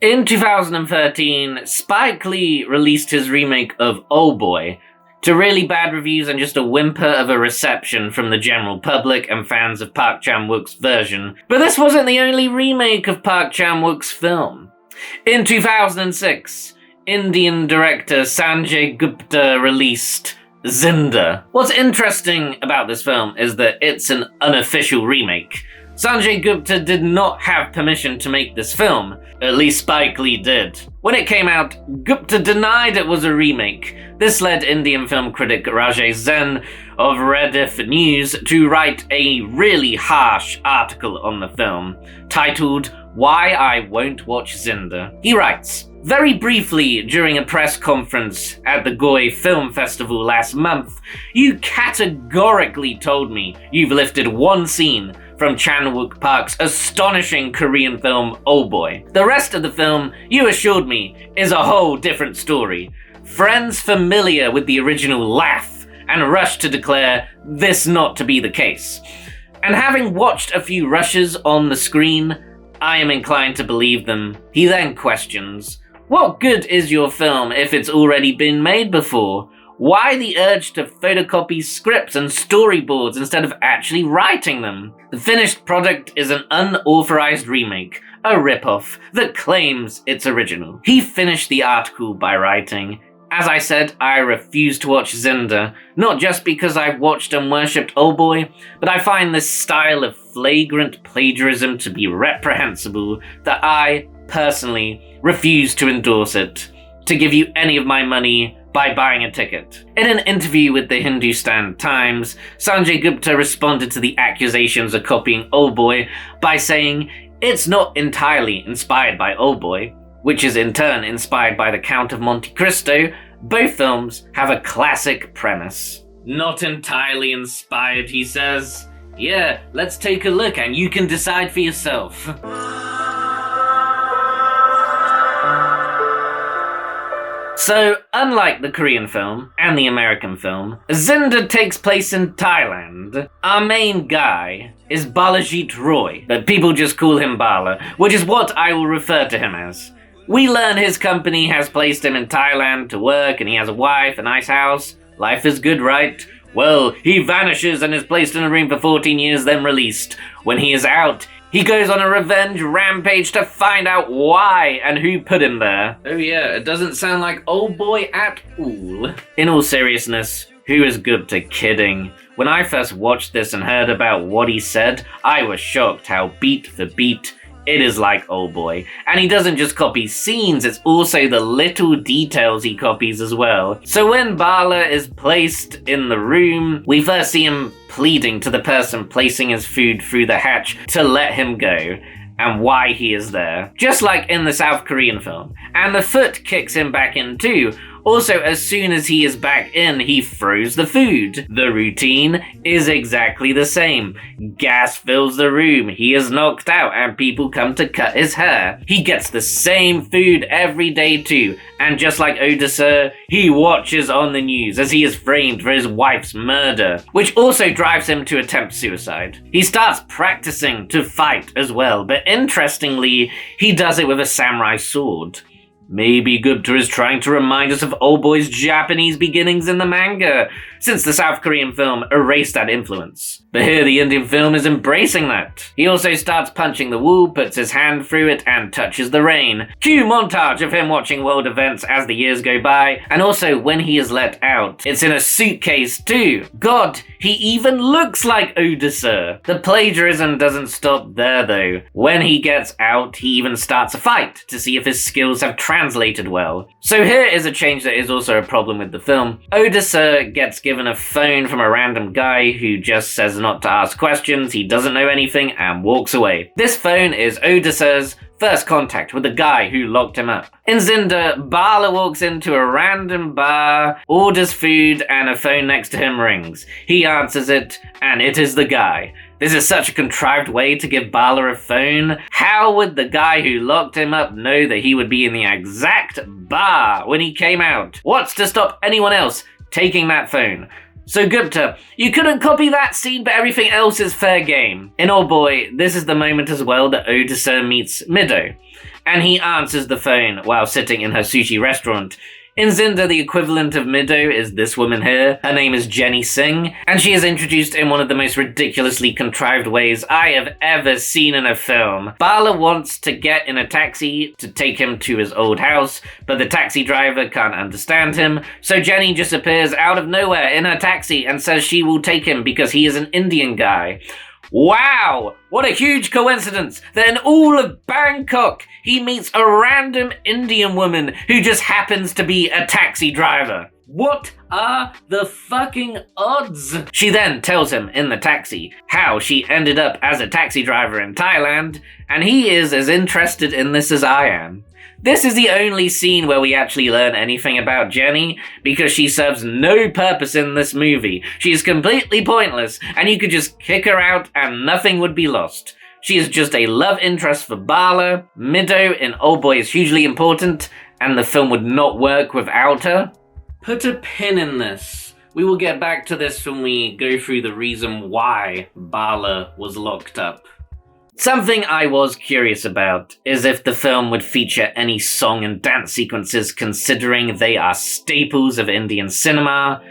In 2013, Spike Lee released his remake of Oldboy, to really bad reviews and just a whimper of a reception from the general public and fans of Park Chan-wook's version. But this wasn't the only remake of Park Chan-wook's film. In 2006, Indian director Sanjay Gupta released Zinda. What's interesting about this film is that it's an unofficial remake. Sanjay Gupta did not have permission to make this film, at least Spike Lee did. When it came out, Gupta denied it was a remake. This led Indian film critic Rajesh Zen of Rediff News to write a really harsh article on the film, titled "Why I Won't Watch Zinda." He writes, "Very briefly, during a press conference at the Goy Film Festival last month, you categorically told me you've lifted one scene from Chan-wook Park's astonishing Korean film Oldboy. The rest of the film, you assured me, is a whole different story. Friends familiar with the original laugh and rush to declare this not to be the case. And having watched a few rushes on the screen, I am inclined to believe them." He then questions, "What good is your film if it's already been made before? Why the urge to photocopy scripts and storyboards instead of actually writing them? The finished product is an unauthorized remake, a ripoff that claims it's original." He finished the article by writing, "As I said, I refuse to watch Zinda, not just because I've watched and worshipped Oldboy, but I find this style of flagrant plagiarism to be reprehensible that I, personally, refuse to endorse it, to give you any of my money by buying a ticket." In an interview with the Hindustan Times, Sanjay Gupta responded to the accusations of copying Oldboy by saying it's not entirely inspired by Oldboy, which is in turn inspired by The Count of Monte Cristo. Both films have a classic premise. "Not entirely inspired," he says. "Yeah, let's take a look and you can decide for yourself." So, unlike the Korean film and the American film, Zinda takes place in Thailand. Our main guy is Balajit Roy, but people just call him Bala, which is what I will refer to him as. We learn his company has placed him in Thailand to work and he has a wife, a nice house. Life is good, right? Well, he vanishes and is placed in a room for 14 years, then released. When he is out, he goes on a revenge rampage to find out why and who put him there. Oh yeah, it doesn't sound like Oldboy at all. In all seriousness, who is Gupta kidding? When I first watched this and heard about what he said, I was shocked how beat for beat it is like Oldboy. And he doesn't just copy scenes, it's also the little details he copies as well. So when Bala is placed in the room, we first see him pleading to the person placing his food through the hatch to let him go, and why he is there. Just like in the South Korean film. And the foot kicks him back in too. Also, as soon as he is back in, he throws the food. The routine is exactly the same. Gas fills the room, he is knocked out, and people come to cut his hair. He gets the same food every day too, and just like Odisha, he watches on the news as he is framed for his wife's murder, which also drives him to attempt suicide. He starts practicing to fight as well, but interestingly, he does it with a samurai sword. Maybe Gupta is trying to remind us of Oldboy's Japanese beginnings in the manga, since the South Korean film erased that influence. But here the Indian film is embracing that. He also starts punching the wall, puts his hand through it, and touches the rain. Cue montage of him watching world events as the years go by, and also when he is let out, it's in a suitcase too. God, he even looks like Odisha. The plagiarism doesn't stop there though. When he gets out, he even starts a fight to see if his skills have translated well. So here is a change that is also a problem with the film. Odisha gets given a phone from a random guy who just says not to ask questions, he doesn't know anything, and walks away. This phone is Odisha's first contact with the guy who locked him up. In Zinda, Bala walks into a random bar, orders food, and a phone next to him rings. He answers it, and it is the guy. This is such a contrived way to give Bala a phone. How would the guy who locked him up know that he would be in the exact bar when he came out? What's to stop anyone else taking that phone? So Gupta, you couldn't copy that scene, but everything else is fair game. In Oldboy, this is the moment as well that Odisha meets Mido. and he answers the phone while sitting in her sushi restaurant. In Zinda, the equivalent of Mido is this woman here. Her name is Jenny Singh, and she is introduced in one of the most ridiculously contrived ways I have ever seen in a film. Bala wants to get in a taxi to take him to his old house, but the taxi driver can't understand him, so Jenny just appears out of nowhere in her taxi and says she will take him because he is an Indian guy. Wow! What a huge coincidence that in all of Bangkok, he meets a random Indian woman who just happens to be a taxi driver. What are the fucking odds? She then tells him in the taxi how she ended up as a taxi driver in Thailand, and he is as interested in this as I am. This is the only scene where we actually learn anything about Jenny, because she serves no purpose in this movie. She is completely pointless, and you could just kick her out and nothing would be lost. She is just a love interest for Bala. Mido in Oldboy is hugely important, and the film would not work without her. Put a pin in this. We will get back to this when we go through the reason why Bala was locked up. Something I was curious about is if the film would feature any song and dance sequences, considering they are staples of Indian cinema.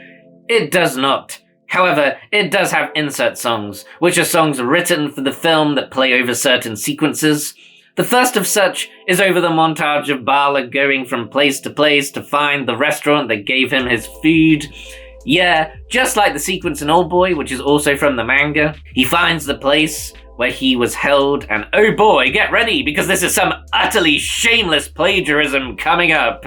It does not. However, it does have insert songs, which are songs written for the film that play over certain sequences. The first of such is over the montage of Bala going from place to find the restaurant that gave him his food. Yeah, just like the sequence in Oldboy, which is also from the manga. He finds the place where he was held, and oh boy, get ready, because this is some utterly shameless plagiarism coming up.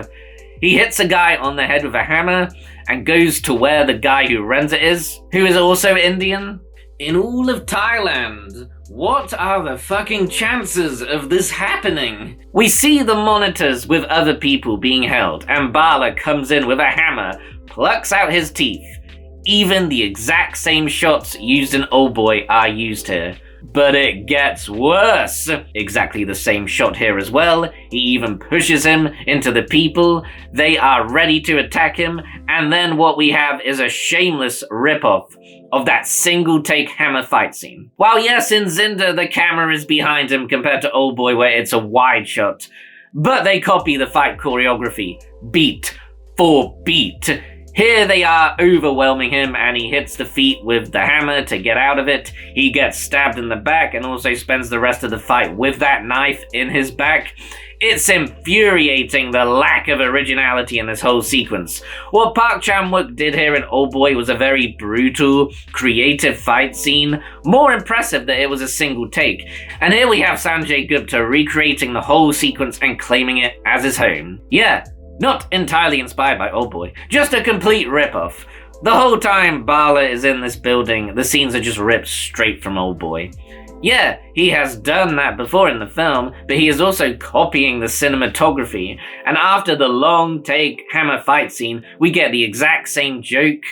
He hits a guy on the head with a hammer, and goes to where the guy who runs it is, who is also Indian. In all of Thailand, what are the fucking chances of this happening? We see the monitors with other people being held, and Bala comes in with a hammer, plucks out his teeth. Even the exact same shots used in Oldboy are used here. But it gets worse. Exactly the same shot here as well. He even pushes him into the people. They are ready to attack him, and then what we have is a shameless ripoff of that single take hammer fight scene. While yes, in Zinda the camera is behind him compared to Oldboy where it's a wide shot, but they copy the fight choreography, beat for beat. Here they are overwhelming him, and he hits the feet with the hammer to get out of it. He gets stabbed in the back and also spends the rest of the fight with that knife in his back. It's infuriating, the lack of originality in this whole sequence. What Park Chan-wook did here in Oldboy was a very brutal, creative fight scene, more impressive that it was a single take. And here we have Sanjay Gupta recreating the whole sequence and claiming it as his home. Yeah. Not entirely inspired by Oldboy, just a complete rip-off. The whole time Bala is in this building, the scenes are just ripped straight from Oldboy. Yeah, he has done that before in the film, but he is also copying the cinematography, and after the long take hammer fight scene, we get the exact same joke,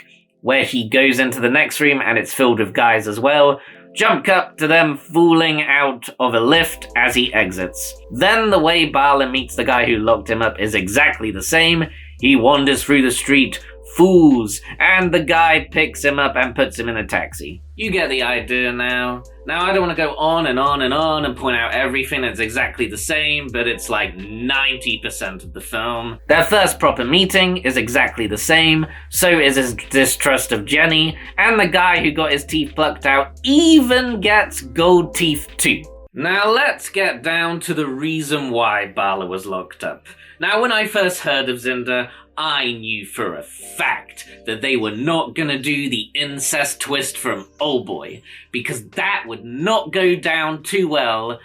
where he goes into the next room and it's filled with guys as well. Jump cut to them falling out of a lift as he exits. Then the way Bala meets the guy who locked him up is exactly the same. He wanders through the street, falls, and the guy picks him up and puts him in a taxi. You get the idea now. Now I don't want to go on and on and on and point out everything that's exactly the same, but it's like 90% of the film. Their first proper meeting is exactly the same, so is his distrust of Jenny, and the guy who got his teeth plucked out even gets gold teeth too. Now let's get down to the reason why Bala was locked up. Now when I first heard of Zinda, I knew for a fact that they were not gonna do the incest twist from Oldboy, because that would not go down too well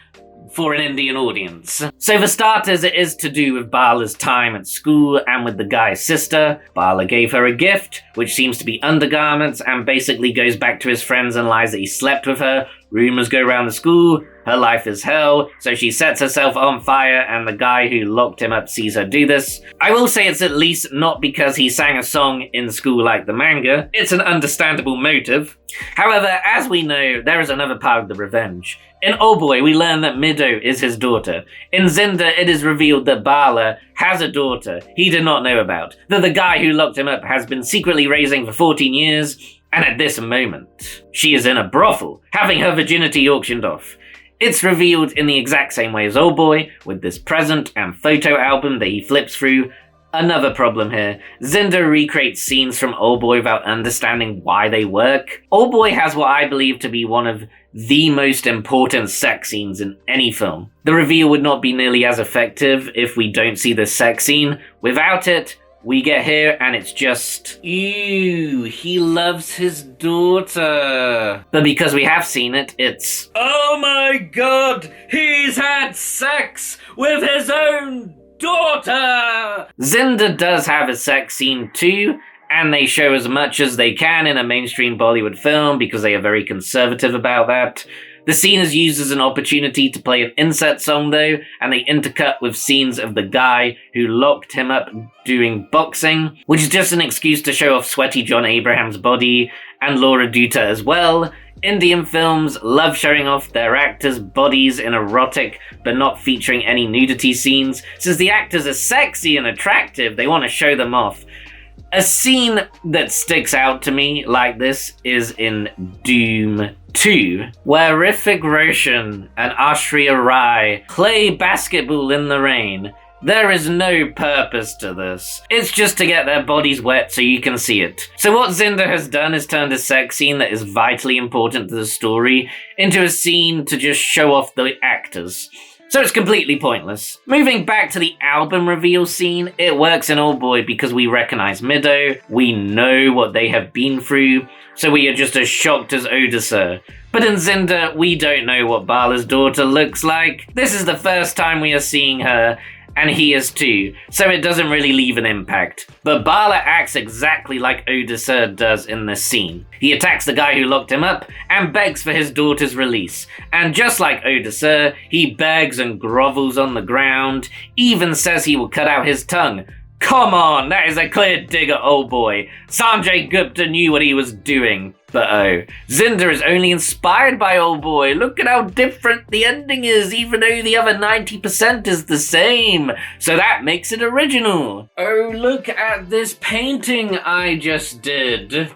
for an Indian audience. So for starters, it is to do with Bala's time at school and with the guy's sister. Bala gave her a gift, which seems to be undergarments, and basically goes back to his friends and lies that he slept with her. Rumors go around the school, her life is hell, so she sets herself on fire, and the guy who locked him up sees her do this. I will say it's at least not because he sang a song in school like the manga. It's an understandable motive. However, as we know, there is another part of the revenge. In Oldboy, we learn that Mido is his daughter. In Zinda, it is revealed that Bala has a daughter he did not know about, that the guy who locked him up has been secretly raising for 14 years, and at this moment, she is in a brothel, having her virginity auctioned off. It's revealed in the exact same way as Oldboy, with this present and photo album that he flips through. Another problem here, Zinda recreates scenes from Oldboy without understanding why they work. Oldboy has what I believe to be one of the most important sex scenes in any film. The reveal would not be nearly as effective if we don't see this sex scene. Without it, we get here and it's just, ew, he loves his daughter. But because we have seen it, it's, oh my god, he's had sex with his own daughter! Zinda does have a sex scene too, and they show as much as they can in a mainstream Bollywood film because they are very conservative about that. The scene is used as an opportunity to play an insert song though, and they intercut with scenes of the guy who locked him up doing boxing, which is just an excuse to show off sweaty John Abraham's body and Laura Dutta as well. Indian films love showing off their actors' bodies in erotic but not featuring any nudity scenes. Since the actors are sexy and attractive, they want to show them off. A scene that sticks out to me like this is in Doom 2, where Hrithik Roshan and Aishwarya Rai play basketball in the rain. There is no purpose to this. It's just to get their bodies wet so you can see it. So what Zinda has done is turned a sex scene that is vitally important to the story into a scene to just show off the actors. So it's completely pointless. Moving back to the album reveal scene, it works in Oldboy because we recognize Middo, we know what they have been through, so we are just as shocked as Odisha. But in Zinda, we don't know what Bala's daughter looks like. This is the first time we are seeing her, and he is too, so it doesn't really leave an impact. But Bala acts exactly like Odisha does in this scene. He attacks the guy who locked him up and begs for his daughter's release. And just like Odisha, he begs and grovels on the ground, even says he will cut out his tongue. Come on, that is a clear dig at Oldboy. Sanjay Gupta knew what he was doing. But oh, Zinda is only inspired by Oldboy. Look at how different the ending is, even though the other 90% is the same. So that makes it original. Oh, look at this painting I just did.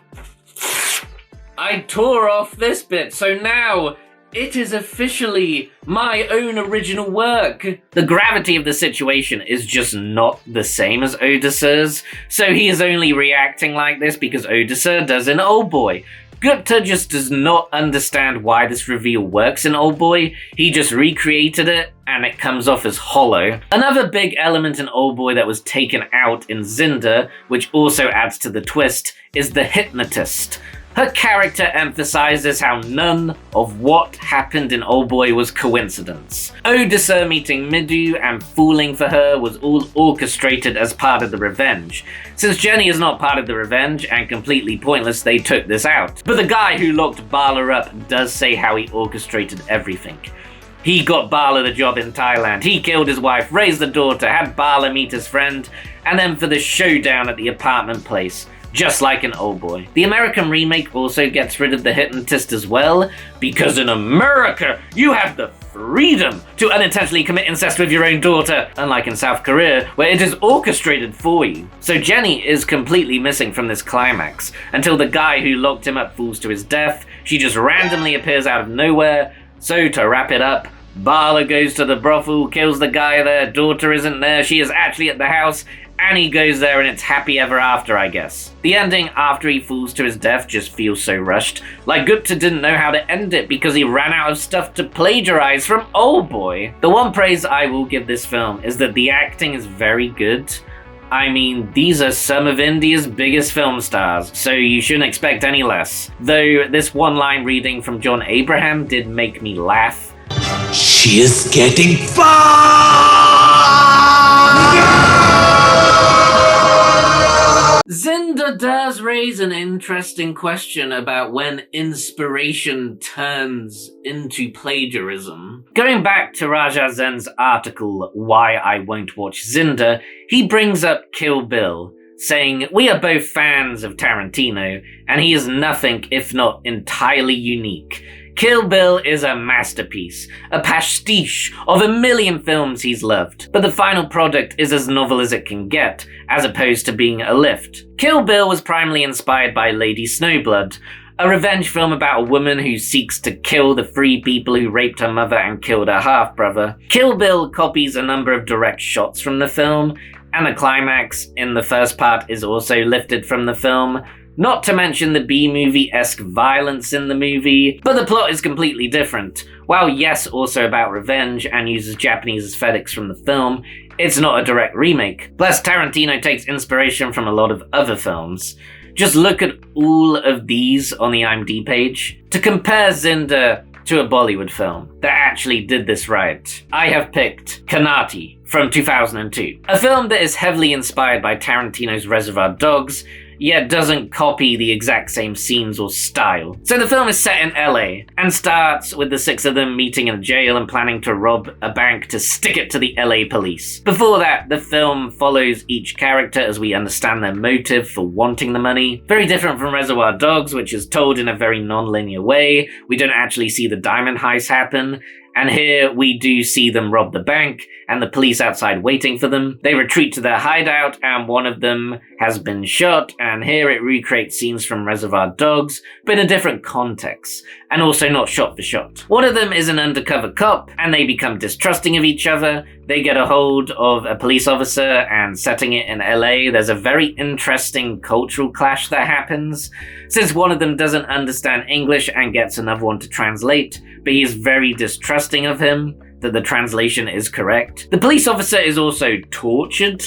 I tore off this bit, so now it is officially my own original work. The gravity of the situation is just not the same as Odisha's, so he is only reacting like this because Odisha does in Oldboy. Gupta just does not understand why this reveal works in Oldboy. He just recreated it and it comes off as hollow. Another big element in Oldboy that was taken out in Zinda, which also adds to the twist, is the hypnotist. Her character emphasizes how none of what happened in Oldboy was coincidence. Odisha meeting Middu and falling for her was all orchestrated as part of the revenge. Since Jenny is not part of the revenge and completely pointless, they took this out. But the guy who locked Bala up does say how he orchestrated everything. He got Bala the job in Thailand, he killed his wife, raised the daughter, had Bala meet his friend, and then for the showdown at the apartment place. Just like in Oldboy. The American remake also gets rid of the hypnotist as well, because in America, you have the freedom to unintentionally commit incest with your own daughter, unlike in South Korea, where it is orchestrated for you. So Jenny is completely missing from this climax, until the guy who locked him up falls to his death. She just randomly appears out of nowhere. So to wrap it up, Bala goes to the brothel, kills the guy there, daughter isn't there, she is actually at the house, and he goes there and it's happy ever after, I guess. The ending after he falls to his death just feels so rushed. Like Gupta didn't know how to end it because he ran out of stuff to plagiarize from Oldboy. The one praise I will give this film is that the acting is very good. I mean, these are some of India's biggest film stars, so you shouldn't expect any less. Though this one-line reading from John Abraham did make me laugh. She is getting far! Zinda does raise an interesting question about when inspiration turns into plagiarism. Going back to Raja Zen's article, Why I Won't Watch Zinda, he brings up Kill Bill, saying, we are both fans of Tarantino, and he is nothing if not entirely unique. Kill Bill is a masterpiece, a pastiche of a million films he's loved, but the final product is as novel as it can get, as opposed to being a lift. Kill Bill was primarily inspired by Lady Snowblood, A revenge film about a woman who seeks to kill the 3 people who raped her mother and killed her half-brother. Kill Bill copies a number of direct shots from the film, and the climax in the first part is also lifted from the film. Not to mention the B-movie-esque violence in the movie, but the plot is completely different. While yes, also about revenge and uses Japanese aesthetics from the film, it's not a direct remake. Plus, Tarantino takes inspiration from a lot of other films. Just look at all of these on the IMDb page. To compare Zinda to a Bollywood film that actually did this right, I have picked Kannati from 2002, a film that is heavily inspired by Tarantino's Reservoir Dogs, yet doesn't copy the exact same scenes or style. So the film is set in LA, and starts with the 6 of them meeting in a jail and planning to rob a bank to stick it to the LA police. Before that, the film follows each character as we understand their motive for wanting the money. Very different from Reservoir Dogs, which is told in a very non-linear way. We don't actually see the diamond heist happen. And here we do see them rob the bank and the police outside waiting for them. They retreat to their hideout and one of them has been shot, and here it recreates scenes from Reservoir Dogs, but in a different context, and also not shot for shot. One of them is an undercover cop and they become distrusting of each other. They get a hold of a police officer and setting it in LA. There's a very interesting cultural clash that happens, since one of them doesn't understand English and gets another one to translate, but he is very distrusting of him, that the translation is correct. The police officer is also tortured,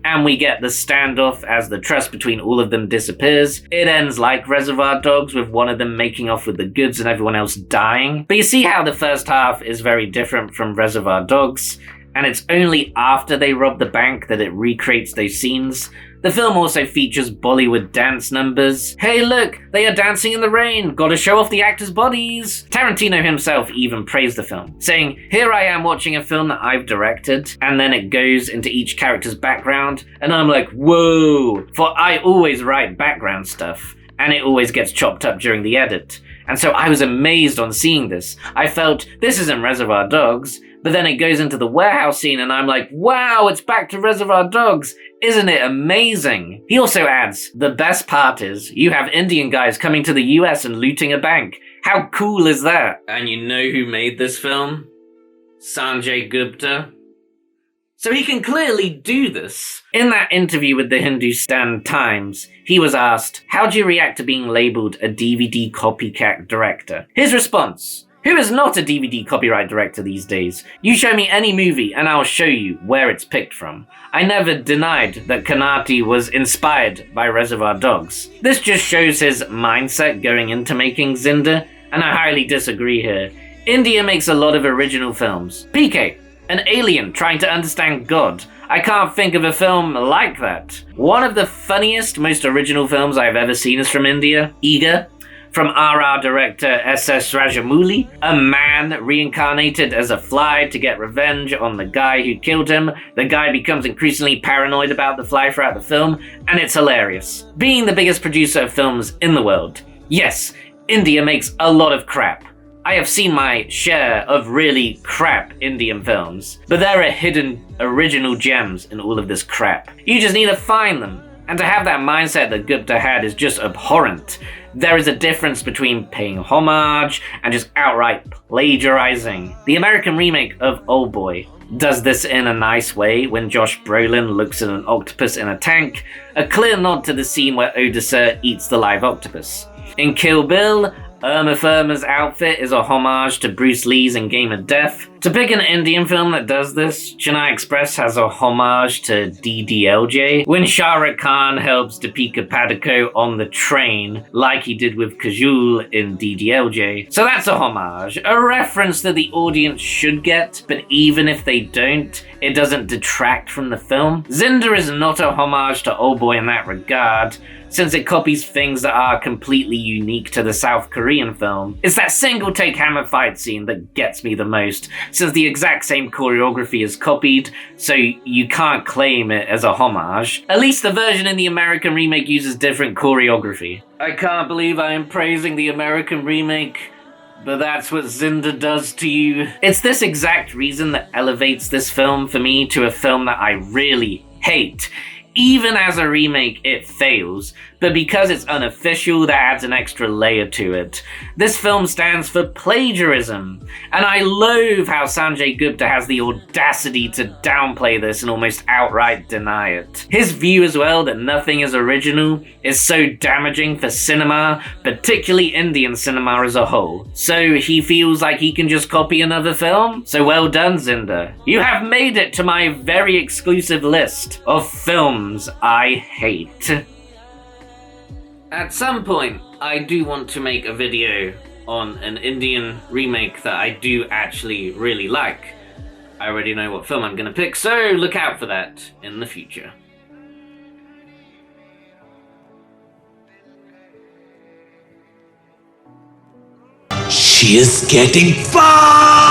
and we get the standoff as the trust between all of them disappears. It ends like Reservoir Dogs, with one of them making off with the goods and everyone else dying. But you see how the first half is very different from Reservoir Dogs, and it's only after they rob the bank that it recreates those scenes. The film also features Bollywood dance numbers. Hey look, they are dancing in the rain, gotta show off the actors' bodies. Tarantino himself even praised the film, saying, here I am watching a film that I've directed, and then it goes into each character's background, and I'm like, whoa, for I always write background stuff, and it always gets chopped up during the edit. And so I was amazed on seeing this. I felt, this isn't Reservoir Dogs, but then it goes into the warehouse scene and I'm like, wow, it's back to Reservoir Dogs. Isn't it amazing? He also adds, the best part is, you have Indian guys coming to the US and looting a bank. How cool is that? And you know who made this film? Sanjay Gupta. So he can clearly do this. In that interview with the Hindustan Times, he was asked, how do you react to being labeled a DVD copycat director? His response, who is not a DVD copyright director these days? You show me any movie and I'll show you where it's picked from. I never denied that Kannati was inspired by Reservoir Dogs. This just shows his mindset going into making Zinda, and I highly disagree here. India makes a lot of original films. PK, an alien trying to understand God. I can't think of a film like that. One of the funniest, most original films I've ever seen is from India, Eager, from RR director S.S. Rajamouli. A man reincarnated as a fly to get revenge on the guy who killed him. The guy becomes increasingly paranoid about the fly throughout the film, and it's hilarious. Being the biggest producer of films in the world, yes, India makes a lot of crap. I have seen my share of really crap Indian films, but there are hidden original gems in all of this crap. You just need to find them. And to have that mindset that Gupta had is just abhorrent. There is a difference between paying homage and just outright plagiarizing. The American remake of Oldboy does this in a nice way when Josh Brolin looks at an octopus in a tank, a clear nod to the scene where Odisha eats the live octopus. In Kill Bill, Uma Thurman's outfit is a homage to Bruce Lee's in Game of Death. To pick an Indian film that does this, Chennai Express has a homage to DDLJ, when Shah Rukh Khan helps Deepika Padukone on the train, like he did with Kajol in DDLJ. So that's a homage, a reference that the audience should get, but even if they don't, it doesn't detract from the film. Zinda is not a homage to Oldboy in that regard, since it copies things that are completely unique to the South Korean film. It's that single take hammer fight scene that gets me the most, since the exact same choreography is copied, so you can't claim it as a homage. At least the version in the American remake uses different choreography. I can't believe I am praising the American remake, but that's what Zinda does to you. It's this exact reason that elevates this film for me to a film that I really hate. Even as a remake, it fails, but because it's unofficial, that adds an extra layer to it. This film stands for plagiarism, and I loathe how Sanjay Gupta has the audacity to downplay this and almost outright deny it. His view as well that nothing is original is so damaging for cinema, particularly Indian cinema as a whole. So he feels like he can just copy another film? So well done, Zinda. You have made it to my very exclusive list of films I hate. At some point, I do want to make a video on an Indian remake that I do actually really like. I already know what film I'm gonna pick, so look out for that in the future. She is getting far!